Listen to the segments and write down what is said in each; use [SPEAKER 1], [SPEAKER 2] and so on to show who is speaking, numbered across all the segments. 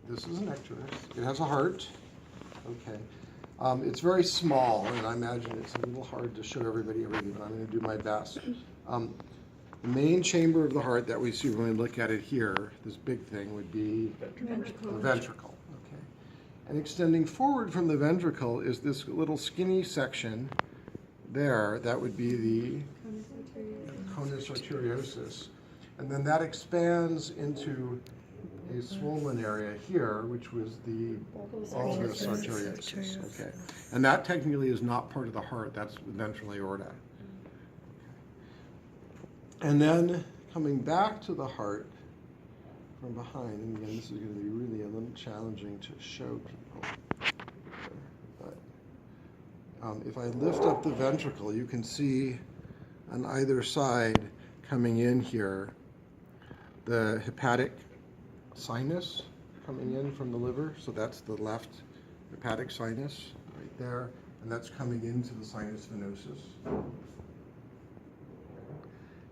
[SPEAKER 1] This is a Necturus. It has a heart. Okay. It's very small, and I imagine it's a little hard to show everybody everything, but I'm going to do my best. The main chamber of the heart that we see when we look at it here, this big thing, would be the ventricle. Okay. And extending forward from the ventricle is this little skinny section there. That would be the conus arteriosus. And then that expands into a swollen area here, which was the bulbous arteriosus. Okay. And that technically is not part of the heart. That's the ventral aorta. And then coming back to the heart from behind, and again, this is going to be really a little challenging to show people. But if I lift up the ventricle, you can see on either side coming in here the hepatic sinus coming in from the liver. So that's the left hepatic sinus right there, and that's coming into the sinus venosus.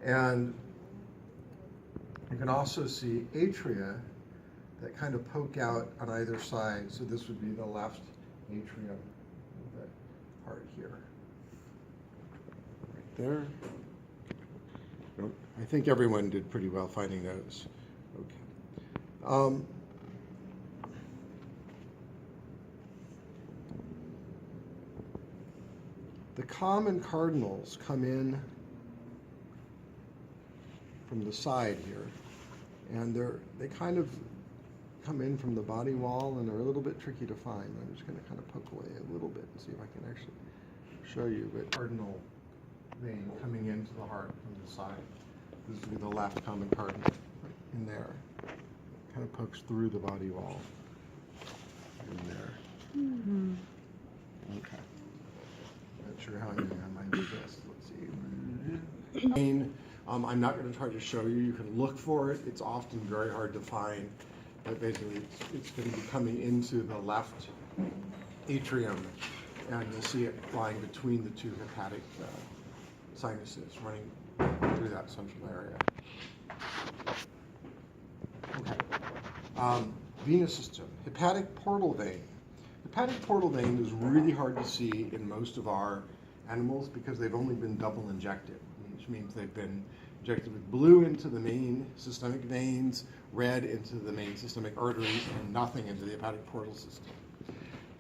[SPEAKER 1] And you can also see atria that kind of poke out on either side. So this would be the left atrium of the heart here. Right there. I think everyone did pretty well finding those. Okay. The common cardinals come in from the side here, and they kind of come in from the body wall, and they're a little bit tricky to find. I'm just going to kind of poke away a little bit and see if I can actually show you. But cardinal vein coming into the heart from the side. This would be the left common cardinal right in there. Kind of pokes through the body wall in there. Mm-hmm. Okay. Not sure how I'm doing on my list. Let's see. I'm not going to try to show you. You can look for it. It's often very hard to find. But basically, it's going to be coming into the left atrium, and you'll see it flying between the two hepatic sinuses, running through that central area. Okay. Venous system, hepatic portal vein. Hepatic portal vein is really hard to see in most of our animals because they've only been double injected, which means they've been injected with blue into the main systemic veins, red into the main systemic arteries, and nothing into the hepatic portal system.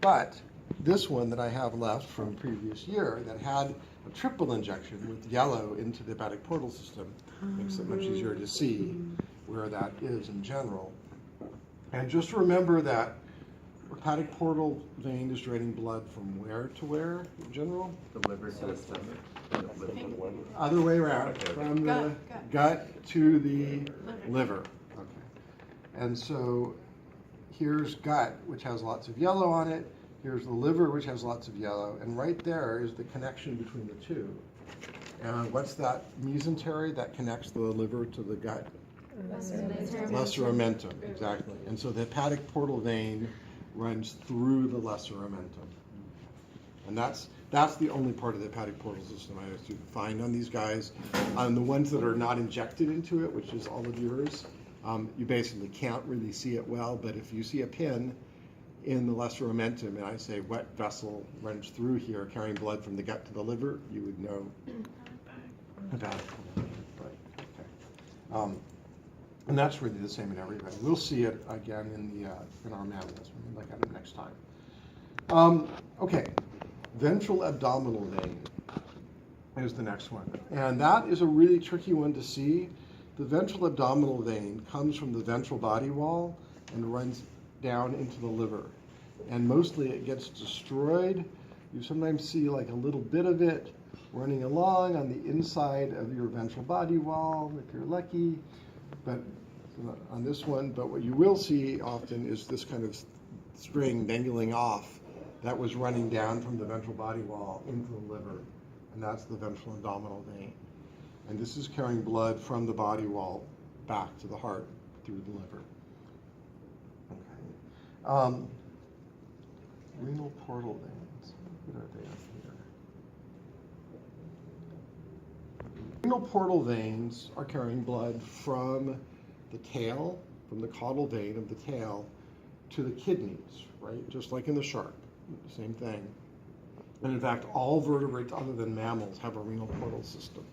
[SPEAKER 1] But this one that I have left from previous year that had a triple injection with yellow into the hepatic portal system makes it much easier to see where that is in general. And just remember that hepatic portal vein is draining blood from where to where in general?
[SPEAKER 2] The liver to the stomach.
[SPEAKER 1] Other way around, from the gut to the liver. Okay. And so here's gut, which has lots of yellow on it. Here's the liver, which has lots of yellow. And right there is the connection between the two. And what's that mesentery that connects the liver to the gut? Lesser omentum, exactly. And so the hepatic portal vein runs through the lesser omentum. And that's the only part of the hepatic portal system I have to find on these guys. On the ones that are not injected into it, which is all of yours, you basically can't really see it well, but if you see a pin in the lesser omentum and I say what vessel runs through here carrying blood from the gut to the liver, you would know hepatic portal vein. Right. Okay. And that's really the same in everybody. We'll see it again in our mammals when we look at it next time. Okay, ventral abdominal vein is the next one. And that is a really tricky one to see. The ventral abdominal vein comes from the ventral body wall and runs down into the liver. And mostly it gets destroyed. You sometimes see like a little bit of it running along on the inside of your ventral body wall, if you're lucky. But on this one, but what you will see often is this kind of string dangling off that was running down from the ventral body wall into the liver, and that's the ventral abdominal vein. And this is carrying blood from the body wall back to the heart through the liver. Okay. Renal portal veins. What are they up here? Renal portal veins are carrying blood from the tail, from the caudal vein of the tail, to the kidneys, right? Just like in the shark, same thing. And in fact, all vertebrates other than mammals have a renal portal system.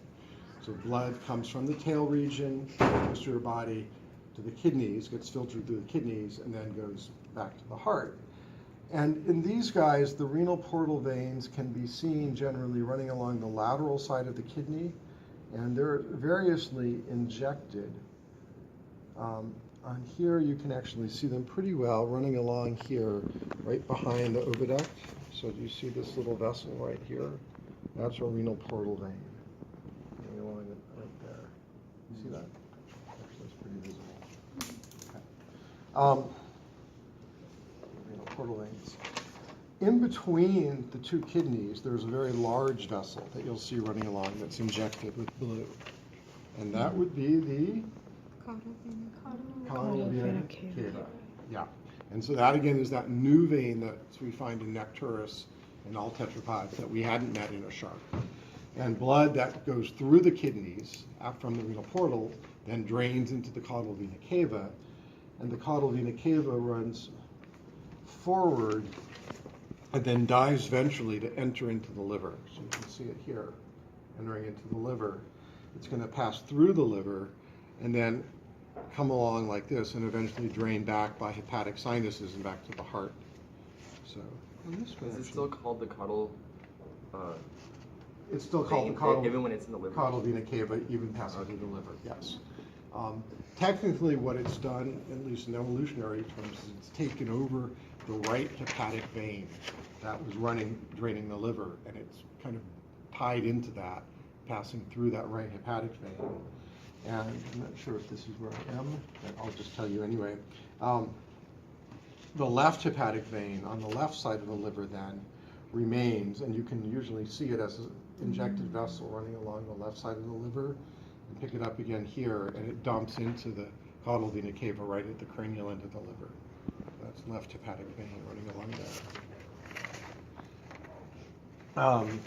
[SPEAKER 1] So blood comes from the tail region, goes through your body to the kidneys, gets filtered through the kidneys, and then goes back to the heart. And in these guys, the renal portal veins can be seen generally running along the lateral side of the kidney, and they're variously injected. On here, you can actually see them pretty well running along here, right behind the oviduct. So do you see this little vessel right here? That's a renal portal vein. Running along it right there. You see that? Actually, that's pretty visible. Okay. Renal portal veins. In between the two kidneys, there's a very large vessel that you'll see running along that's injected with blue. And that would be the caudal vena cava. Yeah. And so that again is that new vein that we find in Necturus and all tetrapods that we hadn't met in a shark. And blood that goes through the kidneys from the renal portal then drains into the caudal vena cava, and the caudal vena cava runs forward and then dives ventrally to enter into the liver. So you can see it here, entering into the liver. It's going to pass through the liver and then come along like this and eventually drain back by hepatic sinuses and back to the heart. So,
[SPEAKER 2] is it still called the caudal?
[SPEAKER 1] It's still called
[SPEAKER 2] vein,
[SPEAKER 1] the caudal,
[SPEAKER 2] even when it's in the liver.
[SPEAKER 1] Caudal vena cava, even passing through the liver. Yes. Technically, what it's done, at least in evolutionary terms, is it's taken over the right hepatic vein that was draining the liver, and it's kind of tied into that, passing through that right hepatic vein. And I'm not sure if this is where I am, but I'll just tell you anyway. The left hepatic vein on the left side of the liver then remains, and you can usually see it as an injected vessel running along the left side of the liver, and pick it up again here, and it dumps into the caudal vena cava right at the cranial end of the liver. That's left hepatic vein running along there.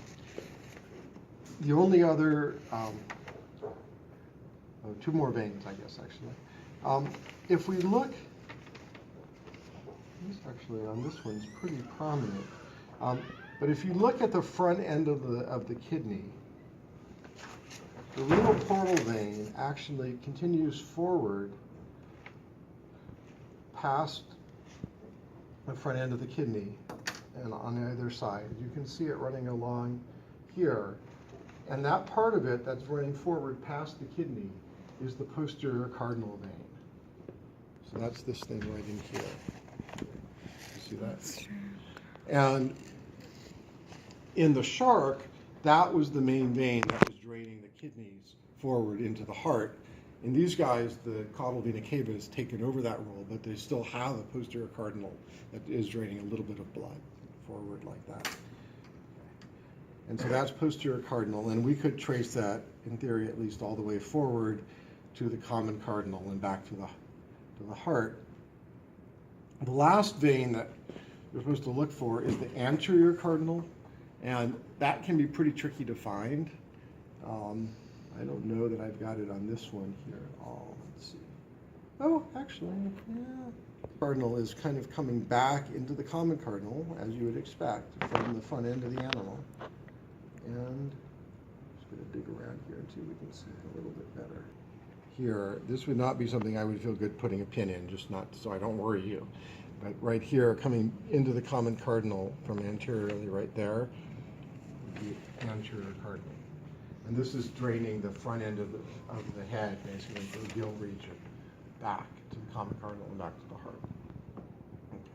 [SPEAKER 1] The only other, two more veins, I guess, actually. If we look, actually on this one's pretty prominent, but if you look at the front end of the kidney, the renal portal vein actually continues forward past the front end of the kidney and on either side. You can see it running along here. And that part of it that's running forward past the kidney is the posterior cardinal vein. So that's this thing right in here. You see that? That's true. And in the shark, that was the main vein that was draining the kidneys forward into the heart. In these guys, the caudal vena cava has taken over that role, but they still have a posterior cardinal that is draining a little bit of blood forward like that. And so that's posterior cardinal, and we could trace that, in theory at least, all the way forward to the common cardinal and back to the heart. The last vein that you're supposed to look for is the anterior cardinal, and that can be pretty tricky to find. I don't know that I've got it on this one here at all. Let's see. Oh, actually, yeah. Cardinal is kind of coming back into the common cardinal, as you would expect, from the front end of the animal. And I'm just going to dig around here until we can see it a little bit better. Here, this would not be something I would feel good putting a pin in, just not so I don't worry you. But right here, coming into the common cardinal from anteriorly right there, the anterior cardinal. And this is draining the front end of the head, basically, the gill region, back to the common cardinal and back to the heart. Okay.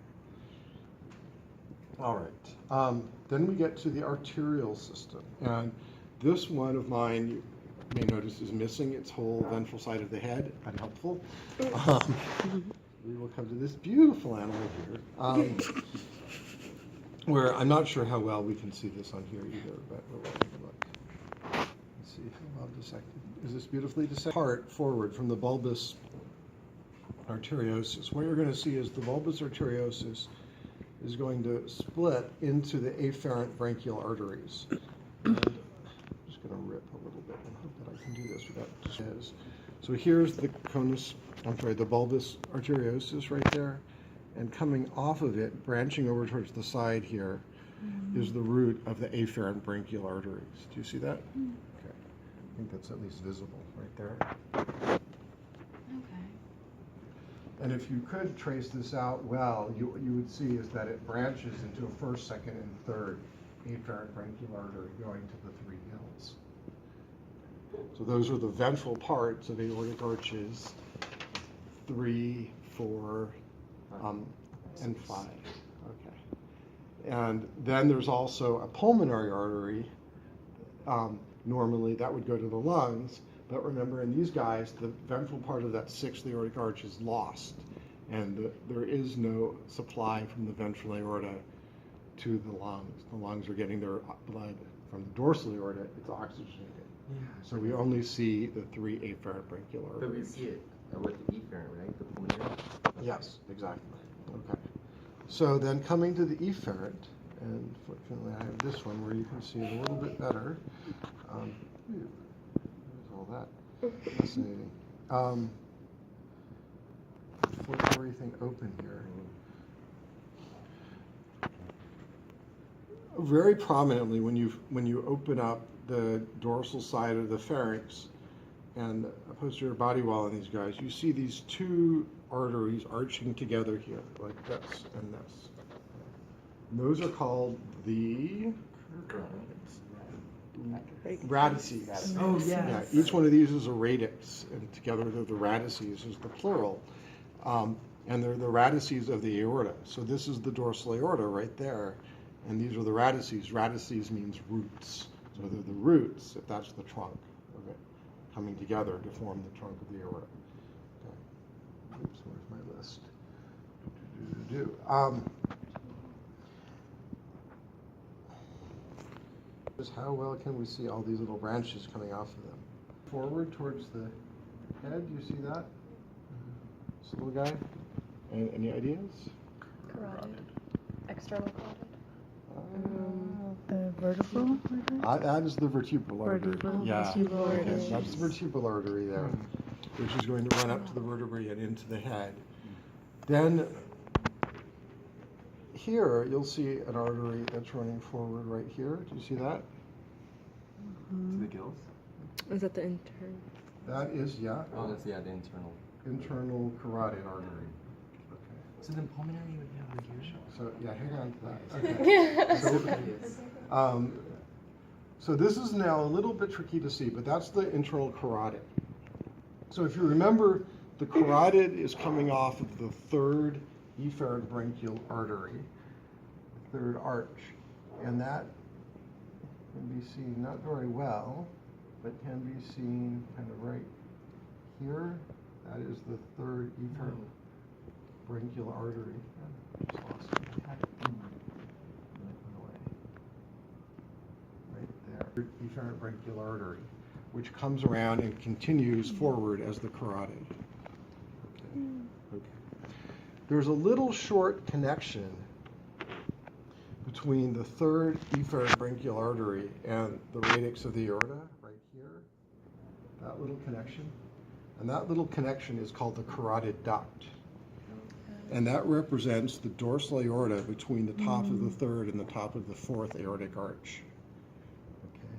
[SPEAKER 1] All right. Then we get to the arterial system. And this one of mine, you may notice, is missing its whole ventral side of the head. Unhelpful. We will come to this beautiful animal here, where I'm not sure how well we can see this on here either, but we'll take a look. Let's see if I'll dissect it. Is this beautifully dissected? Heart forward from the bulbus arteriosus. What you're going to see is the bulbus arteriosus is going to split into the afferent branchial arteries. And I'm just going to rip a little bit and hope that I can do this without just. So here's the the bulbus arteriosus right there, and coming off of it, branching over towards the side here, is the root of the afferent branchial arteries. Do you see that? Okay. I think that's at least visible right there.
[SPEAKER 3] Okay.
[SPEAKER 1] And if you could trace this out well, you would see is that it branches into a first, second, and third afferent branchial artery going to the three gills. So those are the ventral parts of aortic arches 3, 4, and 5. Okay. And then there's also a pulmonary artery. Normally that would go to the lungs, but remember in these guys, the ventral part of that 6th aortic arch is lost, and there is no supply from the ventral aorta to the lungs. The lungs are getting their blood from the dorsal aorta, it's oxygenated.
[SPEAKER 2] Yeah.
[SPEAKER 1] So we only see the 3 afferent branchial arteries.
[SPEAKER 2] But we see it with the efferent, right? The pulmonary?
[SPEAKER 1] Yes, exactly. Okay. So then coming to the efferent, and fortunately I have this one where you can see it a little bit better. There's all that. Fascinating. Flip everything open here. Very prominently, when you open up the dorsal side of the pharynx and a posterior body wall on these guys, you see these 2 arteries arching together here, like this and this. And those are called the radices.
[SPEAKER 2] Oh, yes.
[SPEAKER 1] Yeah, each one of these is a radix, and together they're the radices is the plural. And they're the radices of the aorta. So this is the dorsal aorta right there, and these are the radices. Radices means roots. So they're the roots, if that's the trunk of it, coming together to form the trunk of the aorta. Okay. Oops, where's my list? Just how well can we see all these little branches coming off of them? Forward towards the head, you see that? This little guy? Any ideas?
[SPEAKER 4] Carotid. External carotid.
[SPEAKER 5] The vertebral?
[SPEAKER 1] That is the vertebral artery.
[SPEAKER 5] Vertebral,
[SPEAKER 1] Yeah,
[SPEAKER 5] vertebral
[SPEAKER 1] okay,
[SPEAKER 5] artery.
[SPEAKER 1] that's the vertebral artery there, which is going to run up to the vertebrae and into the head. Then here you'll see an artery that's running forward right here. Do you see that?
[SPEAKER 2] To the gills?
[SPEAKER 5] Is that the intern?
[SPEAKER 1] That is, yeah,
[SPEAKER 2] Oh, that's, yeah, the internal.
[SPEAKER 1] internal carotid artery. Okay.
[SPEAKER 2] So then pulmonary would be over here?
[SPEAKER 1] So yeah, hang on to that. Okay. So this is now a little bit tricky to see, but that's the internal carotid. So if you remember, the carotid is coming off of the 3rd efferent branchial artery, the 3rd arch, and that can be seen not very well, but can be seen kind of right here. That is the 3rd efferent branchial artery. Just lost it. Right there. Efferent branchial artery, which comes around and continues forward as the carotid. Okay. Okay. There's a little short connection between the 3rd efferent branchial artery and the radix of the aorta, right here. That little connection. And that little connection is called the carotid duct. And that represents the dorsal aorta between the top of the 3rd and the top of the 4th aortic arch. Okay.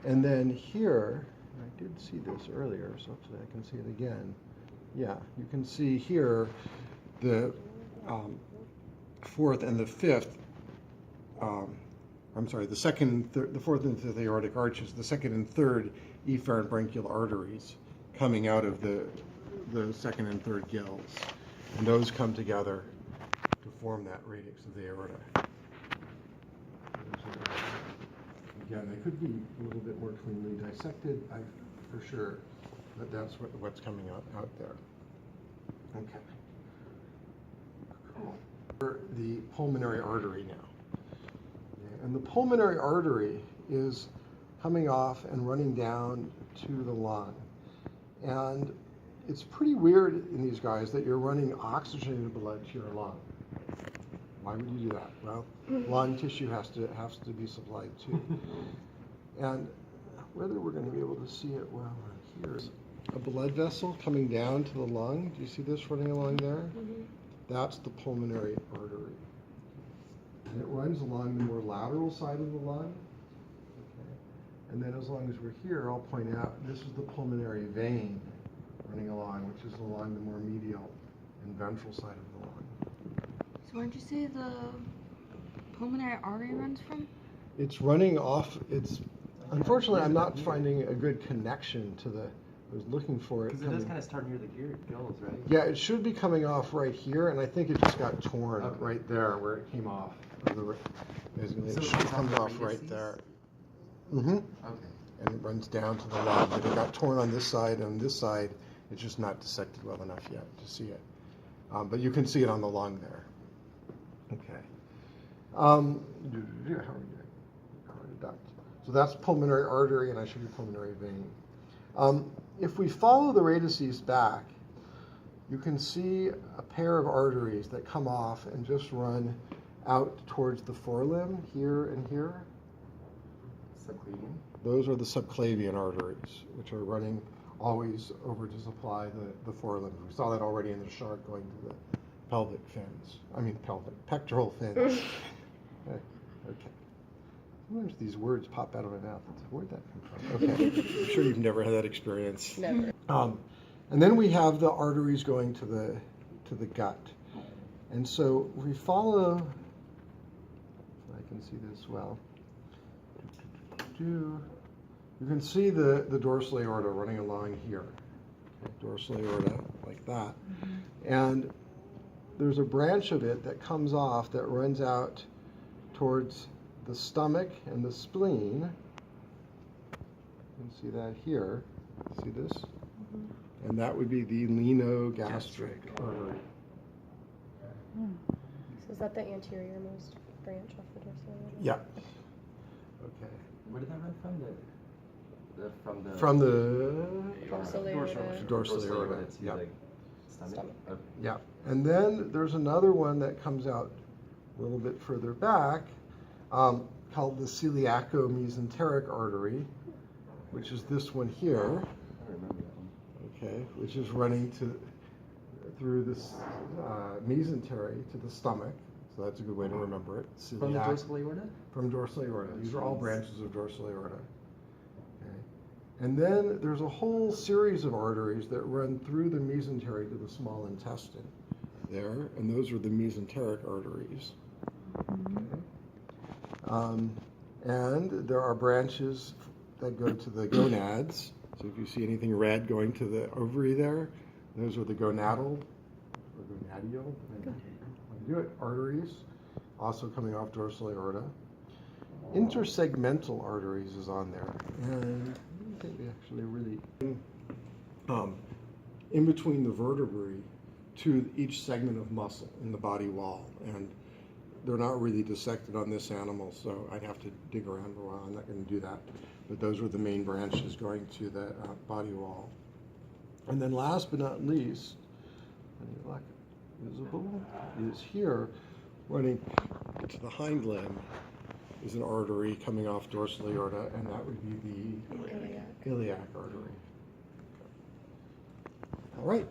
[SPEAKER 1] And then here, I did see this earlier, so hopefully I can see it again. Yeah, you can see here the 4th and the 5th, I'm sorry, the 4th and 5th aortic arches, the 2nd and 3rd efferent branchial arteries coming out of the 2nd and 3rd gills. And those come together to form that radix of the aorta. Again, they could be a little bit more cleanly dissected, for sure, but that's what's coming out there. Okay. Cool. The pulmonary artery now. Okay. And the pulmonary artery is coming off and running down to the lung. And it's pretty weird in these guys that you're running oxygenated blood to your lung. Why would you do that? Well, lung tissue has to be supplied too. And whether we're going to be able to see it well here's a blood vessel coming down to the lung. Do you see this running along there? That's the pulmonary artery. And it runs along the more lateral side of the lung. Okay. And then as long as we're here, I'll point out this is the pulmonary vein running along, which is along the more medial and ventral side of the lung.
[SPEAKER 5] So where'd you say the pulmonary artery runs from?
[SPEAKER 1] It's running off, unfortunately, I'm not finding a good connection to the, I was looking for it.
[SPEAKER 2] Because it does kind of start near the gills, right?
[SPEAKER 1] Yeah, it should be coming off right here, and I think it just got torn right there where it came off. Basically, it should come off right there. Mm-hmm.
[SPEAKER 2] Okay.
[SPEAKER 1] And it runs down to the lung, but it got torn on this side, and on this side, it's just not dissected well enough yet to see it. But you can see it on the lung there. Okay. How are we doing? So that's pulmonary artery, and I should be pulmonary vein. If we follow the radices back, you can see a pair of arteries that come off and just run out towards the forelimb, here and here.
[SPEAKER 2] Subclavian?
[SPEAKER 1] Those are the subclavian arteries, which are running always over to supply the forelimb. We saw that already in the shark going to the pelvic fins. Pectoral fins. Okay. Sometimes these words pop out of my mouth. Where'd that come from? Okay. I'm sure you've never had that experience.
[SPEAKER 4] Never.
[SPEAKER 1] And then we have the arteries going to the gut. And so we follow, I can see this well. You can see the dorsal aorta running along here. Okay, dorsal aorta, like that. And there's a branch of it that comes off that runs out towards the stomach and the spleen. You can see that here. See this? And that would be the lenogastric artery.
[SPEAKER 4] So is that the anterior-most branch off the dorsal aorta?
[SPEAKER 1] Yeah. Okay.
[SPEAKER 2] Where did that run from?
[SPEAKER 1] From the
[SPEAKER 4] Dorsal aorta.
[SPEAKER 1] dorsal aorta.
[SPEAKER 2] To
[SPEAKER 1] Yeah.
[SPEAKER 2] the stomach?
[SPEAKER 4] Stomach.
[SPEAKER 2] Okay.
[SPEAKER 1] Yeah. And then there's another one that comes out a little bit further back, called the celiaco-mesenteric artery, which is this one here.
[SPEAKER 2] I remember that one.
[SPEAKER 1] Okay, which is running through this mesentery to the stomach. So that's a good way to remember it.
[SPEAKER 2] From the dorsal aorta?
[SPEAKER 1] From dorsal aorta. These are all branches of dorsal aorta. Okay. And then there's a whole series of arteries that run through the mesentery to the small intestine there, and those are the mesenteric arteries. Okay. And there are branches that go to the gonads. So if you see anything red going to the ovary there, those are the gonadial, arteries, also coming off dorsal aorta. Intersegmental arteries is on there, and I think they actually really in between the vertebrae to each segment of muscle in the body wall, and they're not really dissected on this animal, so I'd have to dig around for a while. I'm not going to do that. But those were the main branches going to the body wall. And then last but not least, visible, is here, running to the hind limb, is an artery coming off dorsal aorta, and that would be the iliac artery. All right.